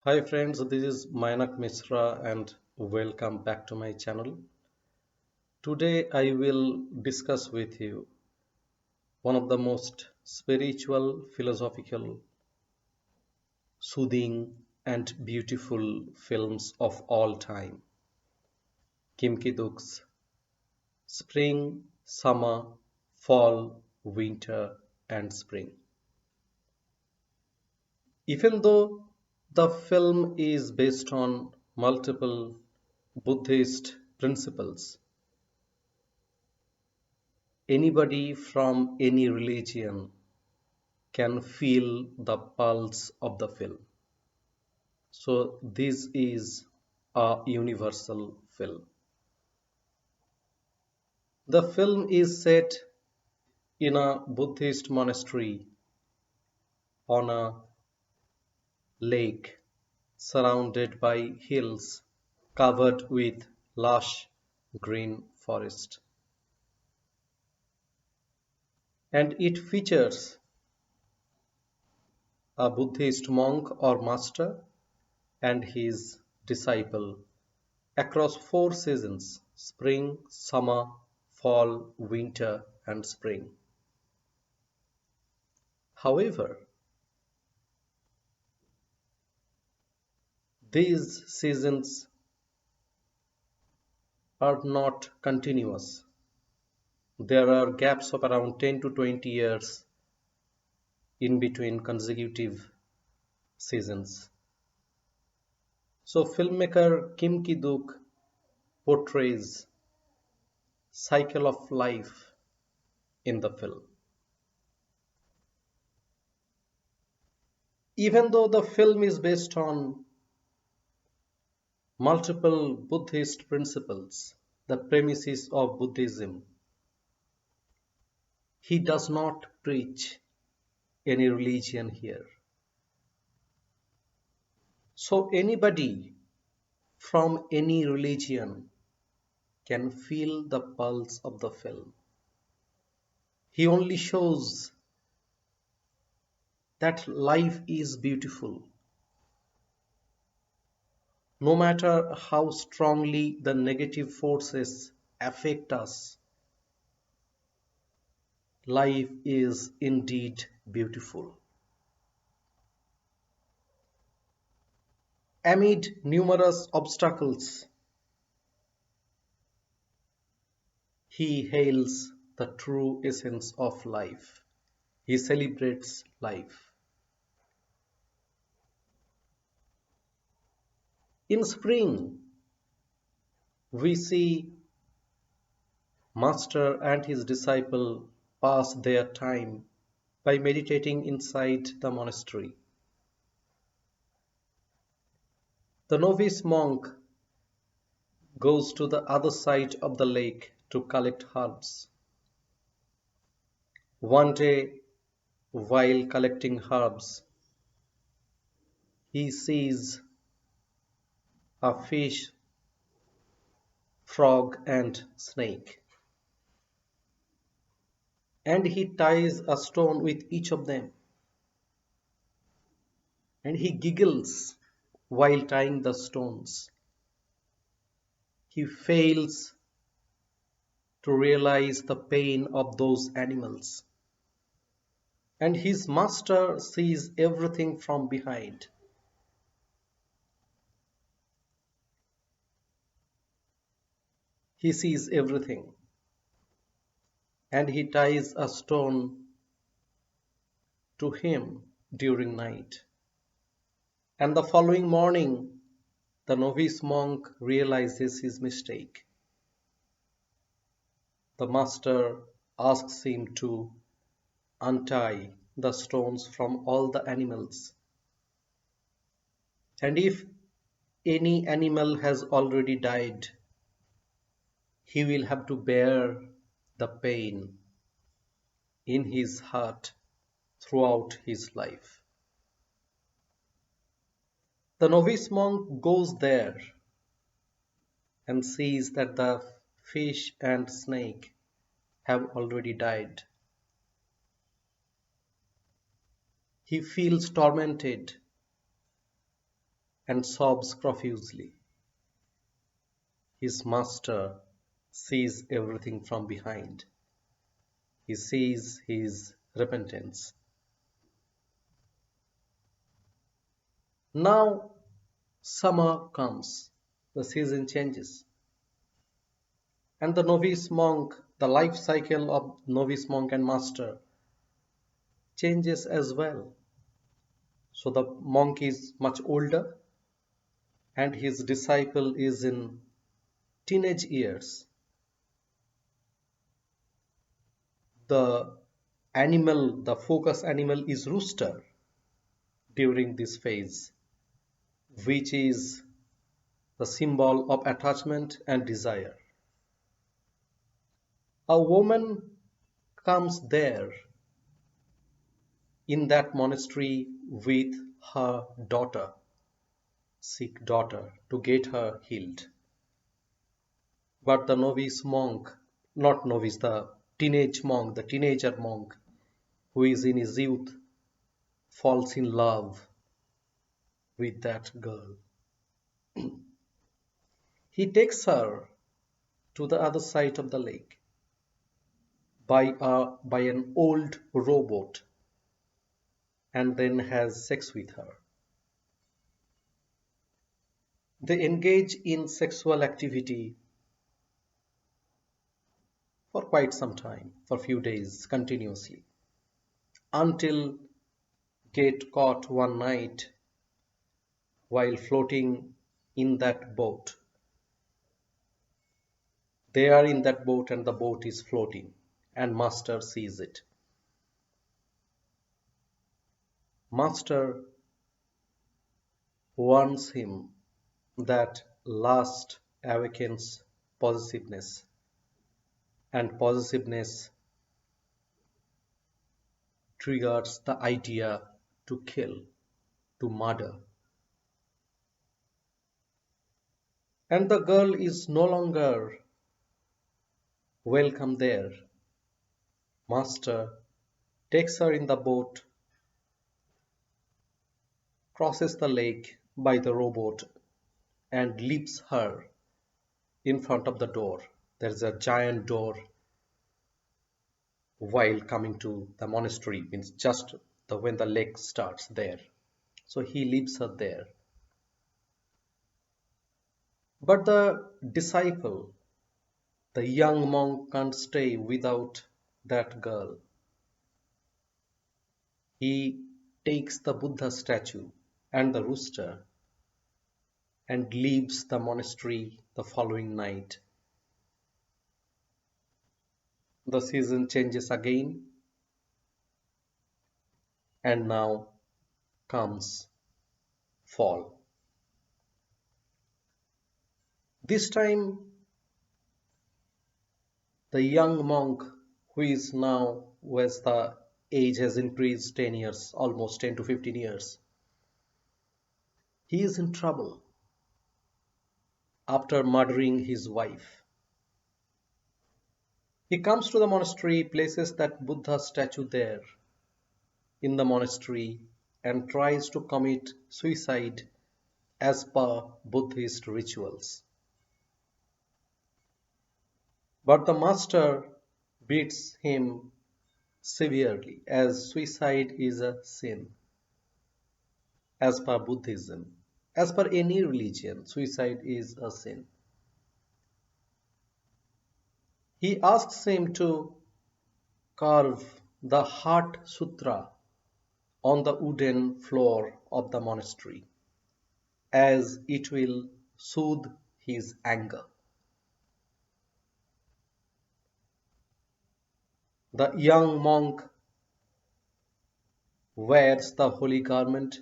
Hi friends, this is Mainak Misra and welcome back to my channel. Today I will discuss with you one of the most spiritual, philosophical, soothing and beautiful films of all time. Ki-duk's Spring, Summer, Fall, Winter and Spring. Even though the film is based on multiple Buddhist principles, anybody from any religion can feel the pulse of the film. So, this is a universal film. The film is set in a Buddhist monastery on a lake surrounded by hills covered with lush green forest. And it features a Buddhist monk or master and his disciple across four seasons: spring, summer, fall, winter, and spring. However, these seasons are not continuous. There are gaps of around 10 to 20 years in between consecutive seasons. So filmmaker Kim Ki-duk portrays cycle of life in the film. Even though the film is based on multiple Buddhist principles, the premises of Buddhism, he does not preach any religion here. So anybody from any religion can feel the pulse of the film. He only shows that life is beautiful. No matter how strongly the negative forces affect us, life is indeed beautiful. Amid numerous obstacles, he hails the true essence of life. He celebrates life. In spring, we see Master and his disciple pass their time by meditating inside the monastery. The novice monk goes to the other side of the lake to collect herbs. One day, while collecting herbs, he sees a fish, frog, and snake, and he ties a stone with each of them, and he giggles while tying the stones. He fails to realize the pain of those animals. And his master sees everything from behind. He sees everything. And he ties a stone to him during night. And the following morning, the novice monk realizes his mistake. The master asks him to untie the stones from all the animals. And if any animal has already died, he will have to bear the pain in his heart throughout his life. The novice monk goes there and sees that the fish and snake have already died. He feels tormented and sobs profusely. His master sees everything from behind. He sees his repentance. Now summer comes, the season changes, and the novice monk, the life cycle of novice monk and master changes as well. So the monk is much older and his disciple is in teenage years. The the focus animal is rooster during this phase, which is the symbol of attachment and desire. A woman comes there in that monastery with her daughter, sick daughter, to get her healed. But the novice monk, not novice, the teenage monk, the teenager monk who is in his youth, falls in love with that girl. He takes her to the other side of the lake by an old rowboat and then has sex with her. They engage in sexual activity for quite some time, for a few days continuously, until get caught one night while floating in that boat. They are in that boat and the boat is floating, and Master sees it. Master warns him that lust awakens possessiveness, and possessiveness triggers the idea to kill, to murder. And the girl is no longer welcome there. Master takes her in the boat, crosses the lake by the rowboat, and leaves her in front of the door. There is a giant door while coming to the monastery, means just when the lake starts there. So he leaves her there. But the disciple, the young monk, can't stay without that girl. He takes the Buddha statue and the rooster and leaves the monastery the following night. The season changes again, and now comes fall. This time, the young monk, who is now, as the age has increased 10 years, almost 10 to 15 years, he is in trouble after murdering his wife. He comes to the monastery, places that Buddha statue there in the monastery, and tries to commit suicide as per Buddhist rituals. But the master beats him severely, as suicide is a sin as per Buddhism. As per any religion, suicide is a sin. He asks him to carve the Heart Sutra on the wooden floor of the monastery, as it will soothe his anger. The young monk wears the holy garment,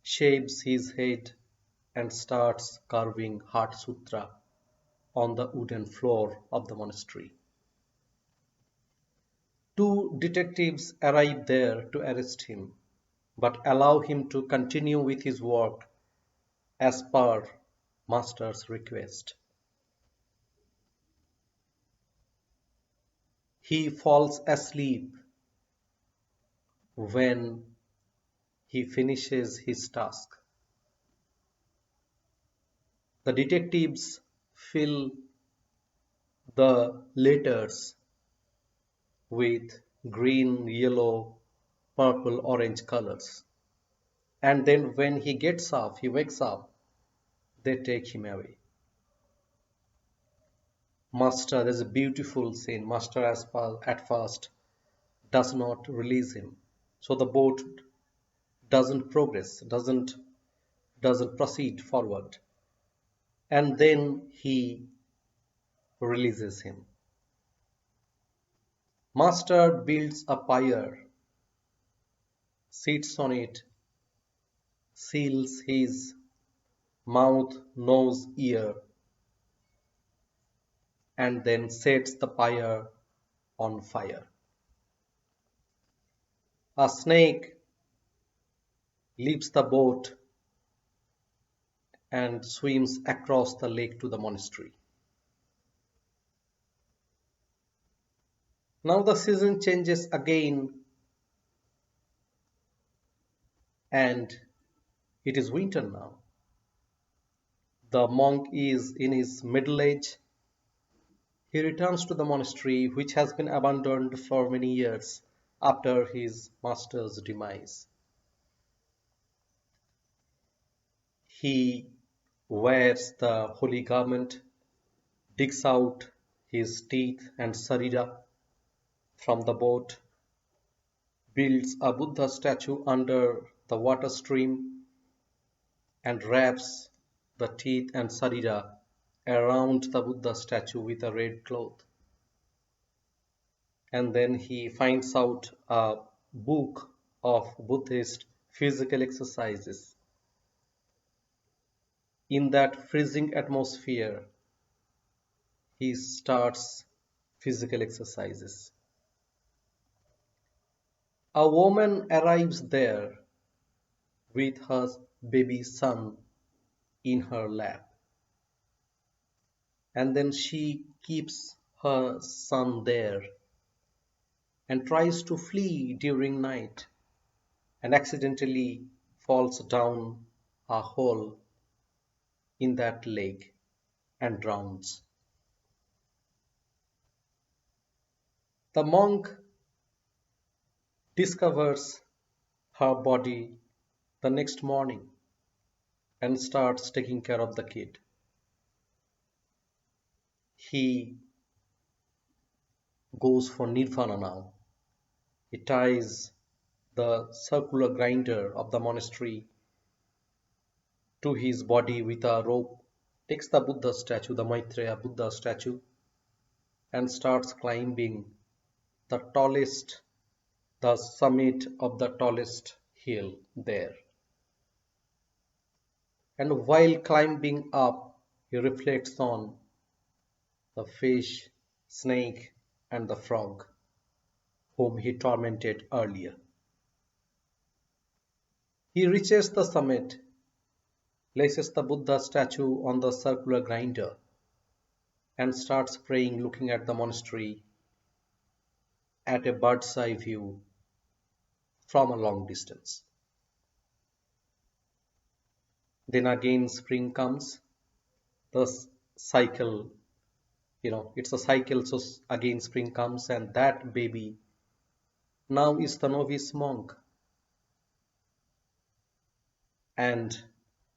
shaves his head, and starts carving Heart Sutra on the wooden floor of the monastery. Two detectives arrive there to arrest him, but allow him to continue with his work as per Master's request. He falls asleep when he finishes his task. The detectives fill the letters with green, yellow, purple, orange colors. And then when he wakes up, they take him away. Master, there's a beautiful scene. Master at first does not release him. So the boat doesn't progress, doesn't proceed forward. And then he releases him. Master builds a pyre, sits on it, seals his mouth, nose, ear, and then sets the pyre on fire. A snake leaves the boat and swims across the lake to the monastery. Now the season changes again and it is winter now. The monk is in his middle age. He returns to the monastery which has been abandoned for many years after his master's demise. He wears the holy garment, digs out his teeth and sarira from the boat, builds a Buddha statue under the water stream, and wraps the teeth and sarira around the Buddha statue with a red cloth. And then he finds out a book of Buddhist physical exercises. In that freezing atmosphere, he starts physical exercises. A woman arrives there with her baby son in her lap, and then she keeps her son there and tries to flee during night and accidentally falls down a hole in that lake and drowns. The monk discovers her body the next morning and starts taking care of the kid. He goes for nirvana now. He ties the circular grinder of the monastery to his body with a rope, takes the Buddha statue, the Maitreya Buddha statue, and starts climbing the tallest, the summit of the tallest hill there. And while climbing up, he reflects on the fish, snake, and the frog whom he tormented earlier. He reaches the summit, places the Buddha statue on the circular grinder, and starts praying looking at the monastery at a bird's eye view from a long distance. Then again spring comes, the cycle, it's a cycle, so again spring comes and that baby now is the novice monk, and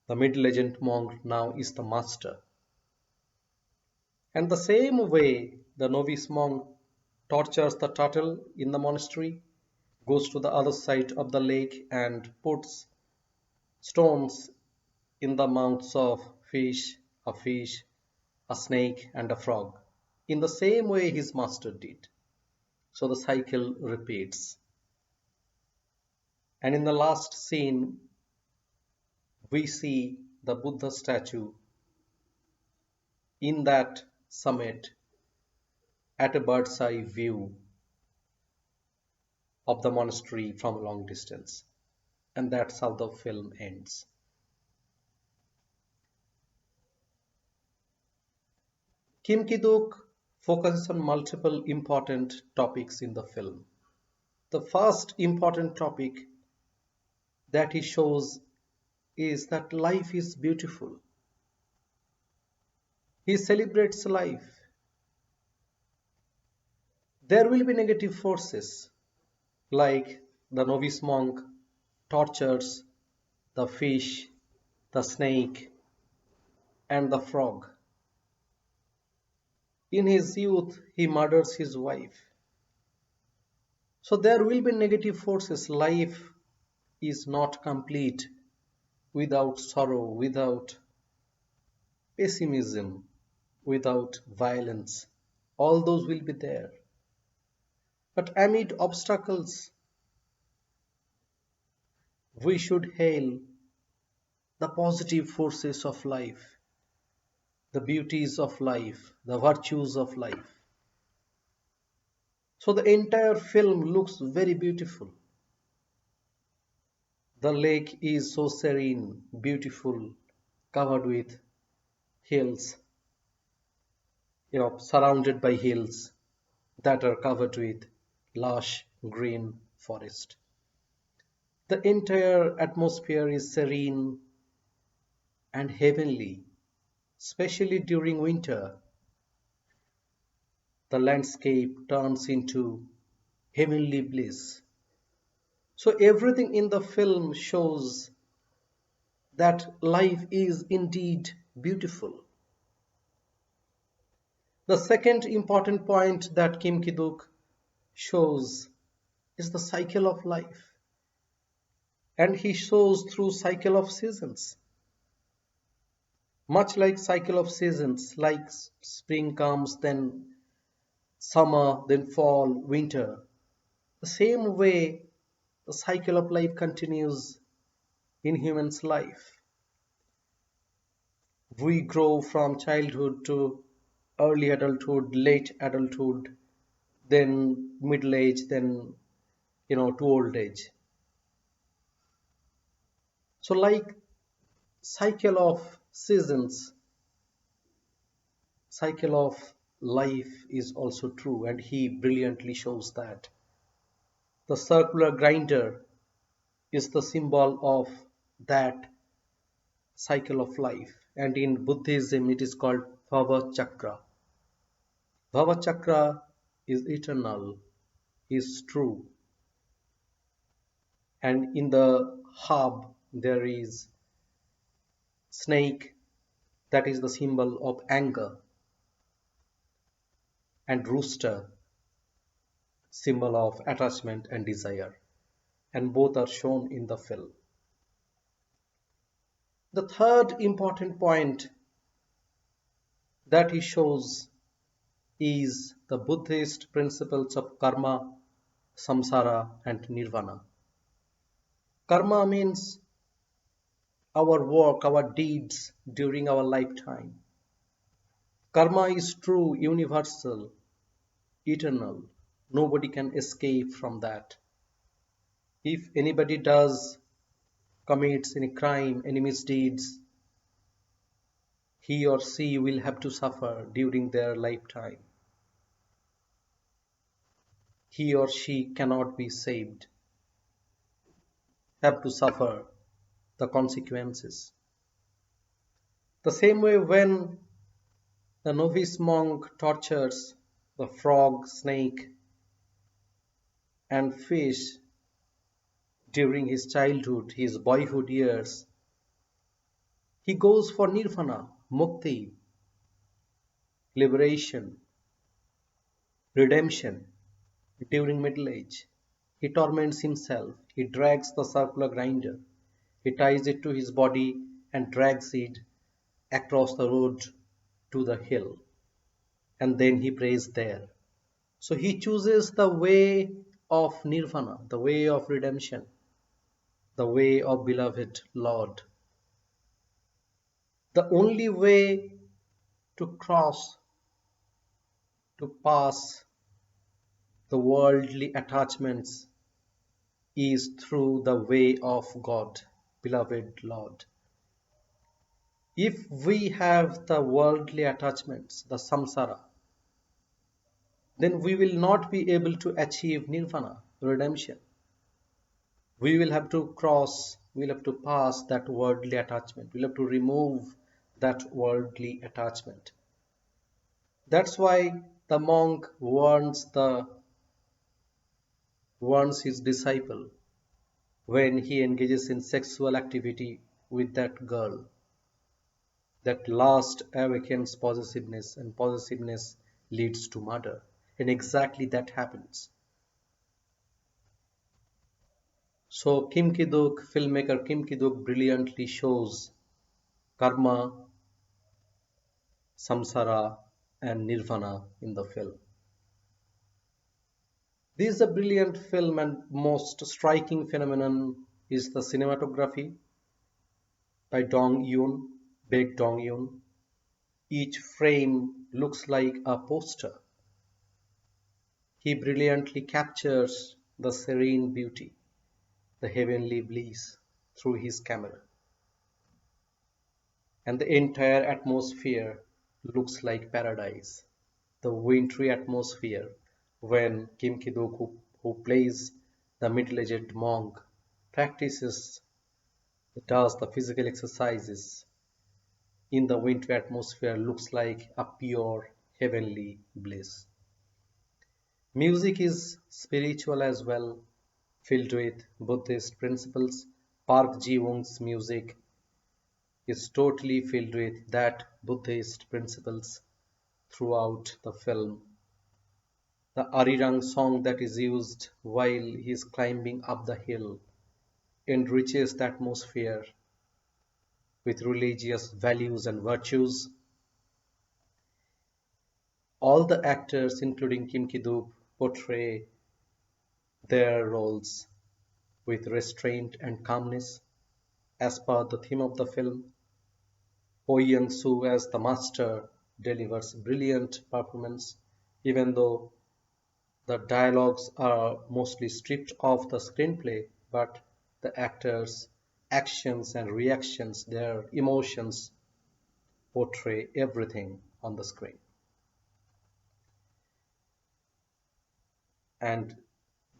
the middle-aged monk now is the master. And the same way the novice monk tortures the turtle in the monastery, goes to the other side of the lake and puts stones in the mouths of fish, a snake, and a frog. In the same way his master did. So the cycle repeats. And in the last scene, we see the Buddha statue in that summit at a bird's eye view of the monastery from a long distance. And that's how the film ends. Ki-duk focuses on multiple important topics in the film. The first important topic that he shows is that life is beautiful. He celebrates life. There will be negative forces like the novice monk tortures the fish, the snake, and the frog. In his youth, he murders his wife. So there will be negative forces. Life is not complete without sorrow, without pessimism, without violence. All those will be there. But amid obstacles, we should hail the positive forces of life, the beauties of life, the virtues of life. So the entire film looks very beautiful. The lake is so serene, beautiful, covered with hills, surrounded by hills that are covered with lush green forest. The entire atmosphere is serene and heavenly, especially during winter. The landscape turns into heavenly bliss. So everything in the film shows that life is indeed beautiful. The second important point that Ki-duk shows is the cycle of life. And he shows through cycle of seasons. Much like cycle of seasons, like spring comes, then summer, then fall, winter. The same way the cycle of life continues in human's life. We grow from childhood to early adulthood, late adulthood, then middle age, then to old age. So like cycle of seasons, cycle of life is also true, and he brilliantly shows that. The circular grinder is the symbol of that cycle of life, and in Buddhism it is called Bhava Chakra. Bhava Chakra is eternal, is true, and in the hub there is snake, that is the symbol of anger, and rooster, symbol of attachment and desire, and both are shown in the film. The third important point that he shows is the Buddhist principles of karma, samsara, and nirvana. Karma means our work, our deeds during our lifetime. Karma is true, universal, eternal. Nobody can escape from that. If anybody does, commits any crime, any misdeeds, he or she will have to suffer during their lifetime. He or she cannot be saved, have to suffer the consequences. The same way when the novice monk tortures the frog, snake, and fish during his childhood, his boyhood years, he goes for nirvana, mukti, liberation, redemption during middle age. He torments himself. He drags the circular grinder. He ties it to his body and drags it across the road to the hill. And then he prays there. So he chooses the way of nirvana, the way of redemption, the way of beloved Lord. The only way to cross, to pass the worldly attachments is through the way of God, beloved Lord. If we have the worldly attachments, the samsara, then we will not be able to achieve nirvana, redemption. We will have to cross, we'll have to pass that worldly attachment. We'll have to remove that worldly attachment. That's why the monk warns his disciple when he engages in sexual activity with that girl. That last awakens possessiveness, and possessiveness leads to murder. And exactly that happens. So filmmaker Kim Ki-duk brilliantly shows karma, samsara, and nirvana in the film. This is a brilliant film, and most striking phenomenon is the cinematography by Baek Dong Yoon. Each frame looks like a poster. He brilliantly captures the serene beauty, the heavenly bliss through his camera, and the entire atmosphere looks like paradise. The wintry atmosphere when Kim Ki-duk, who plays the middle-aged monk, practices, does the physical exercises in the wintry atmosphere looks like a pure heavenly bliss. Music is spiritual as well, filled with Buddhist principles. Park Ji-woong's music is totally filled with that Buddhist principles throughout the film. The Arirang song that is used while he is climbing up the hill enriches the atmosphere with religious values and virtues. All the actors, including Kim Ki-duk, portray their roles with restraint and calmness as per the theme of the film. Ho Young-soo as the master delivers brilliant performance, even though the dialogues are mostly stripped off the screenplay, but the actors' actions and reactions, their emotions portray everything on the screen. And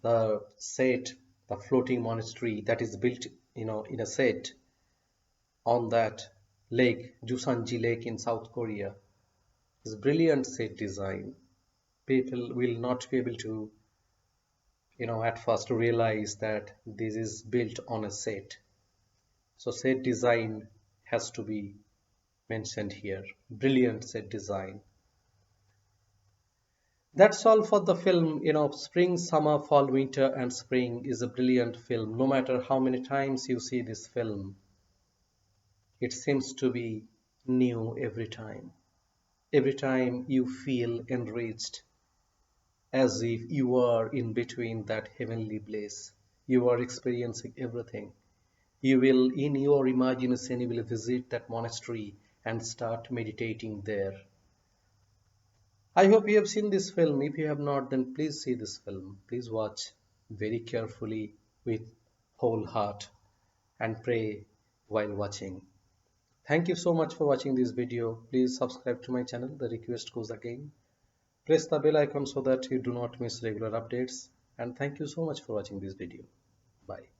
the set, the floating monastery that is built, in a set on that lake, Jusanji Lake in South Korea, is brilliant set design. People will not be able to, at first realize that this is built on a set. So set design has to be mentioned here. Brilliant set design. That's all for the film. Spring, summer, fall, winter, and spring is a brilliant film. No matter how many times you see this film, it seems to be new every time. Every time you feel enriched, as if you are in between that heavenly bliss. You are experiencing everything. You will, in your imagination, you will visit that monastery and start meditating there. I hope you have seen this film. If you have not, then please see this film. Please watch very carefully with whole heart and pray while watching. Thank you so much for watching this video. Please subscribe to my channel. The request goes again. Press the bell icon so that you do not miss regular updates. And thank you so much for watching this video. Bye.